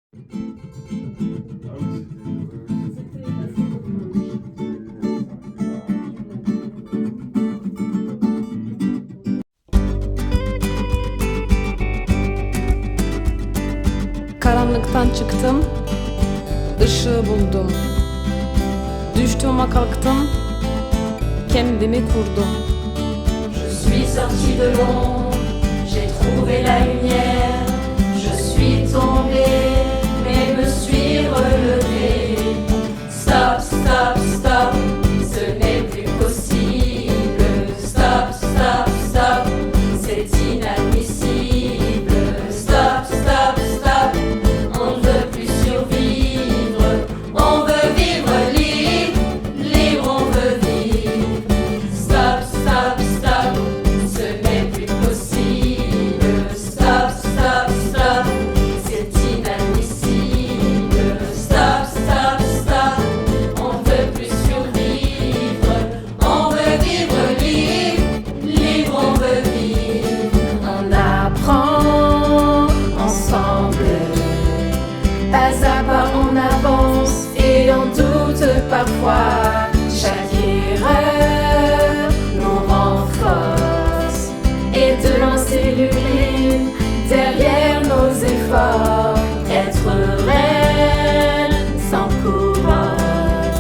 Karanlıktan çıktım, ışığı buldum. Düştüğüme kalktım, kendimi kurdum. Je suis sorti de l'ombre, j'ai trouvé la lumière. Je suis tombé, mais me suis relevé. Stop, stop, stop, ce n'est plus possible. Stop, stop, stop, c'est inadmissible. Stop, stop, stop, on ne veut plus survivre. On veut vivre libre, libre on veut vivre. Stop, stop, stop, ce n'est plus possible. Stop, stop, stop, c'est inadmissible. Stop, stop, stop, on ne veut plus survivre. On veut vivre libre, libre on veut vivre. On apprend ensemble, pas à pas on avance et on doute parfois. Chaque erreur nous renforce et de l'encelluler derrière nos efforts. Être reine sans couronne,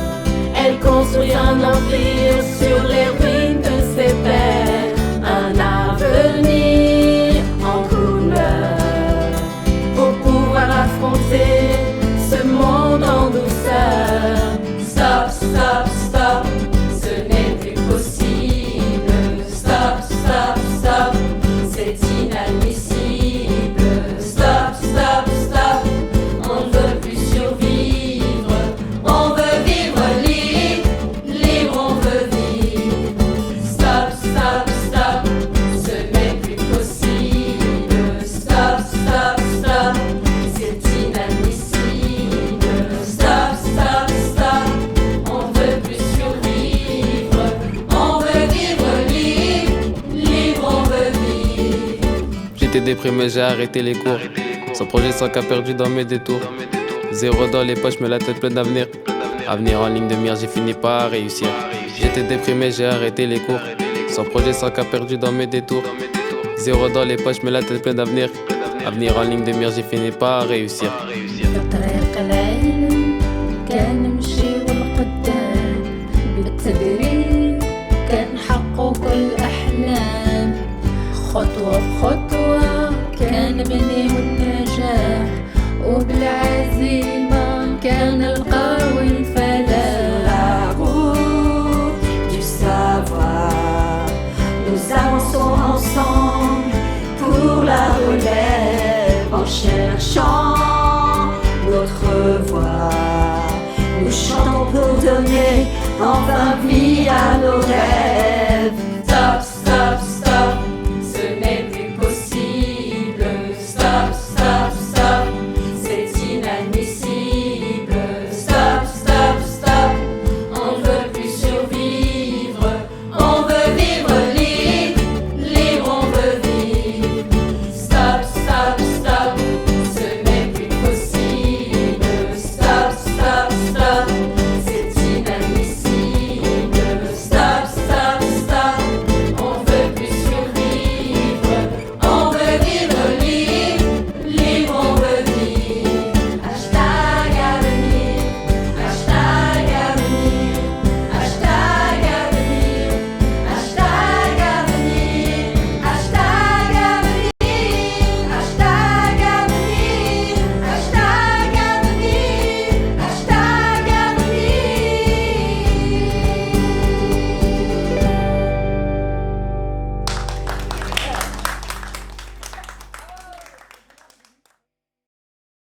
elle construit un empire sur les ruines de ses pères. Un avenir en couleur pour pouvoir affronter ce monde en douceur. Stop, stop, stop, ce n'est plus possible. Stop, stop, stop, c'est inadmissible. Stop, stop, stop, on ne veut plus survivre. On veut vivre libre, libre on veut vivre. Stop, stop, stop, ce n'est plus possible. Stop, stop, stop, c'est inadmissible. Stop, stop, stop, on ne veut plus survivre. On veut vivre libre, libre on veut vivre. J'étais déprimé, j'ai arrêté les cours. Sans projet, sans cas perdu dans mes détours. Zéro dans les poches, mais la tête pleine d'avenir. Avenir en ligne de mire, j'ai fini par réussir. J'étais déprimé, j'ai arrêté les cours. Sans projet, sans cas perdu dans mes détours. Zéro dans les poches, mais la tête pleine d'avenir. Avenir en ligne de mire, j'ai fini par réussir. بطريق العلم كان نمشي والقدام، بالتدريب كان نحقق كل أحلام. خطوة بخطوة كان نبني النجاح، وبالعزيمة كان القوي الفلاح. La route du savoir, nous avançons ensemble pour la relève en cherchant notre voix. Nous chantons pour donner enfin vie à nos rêves.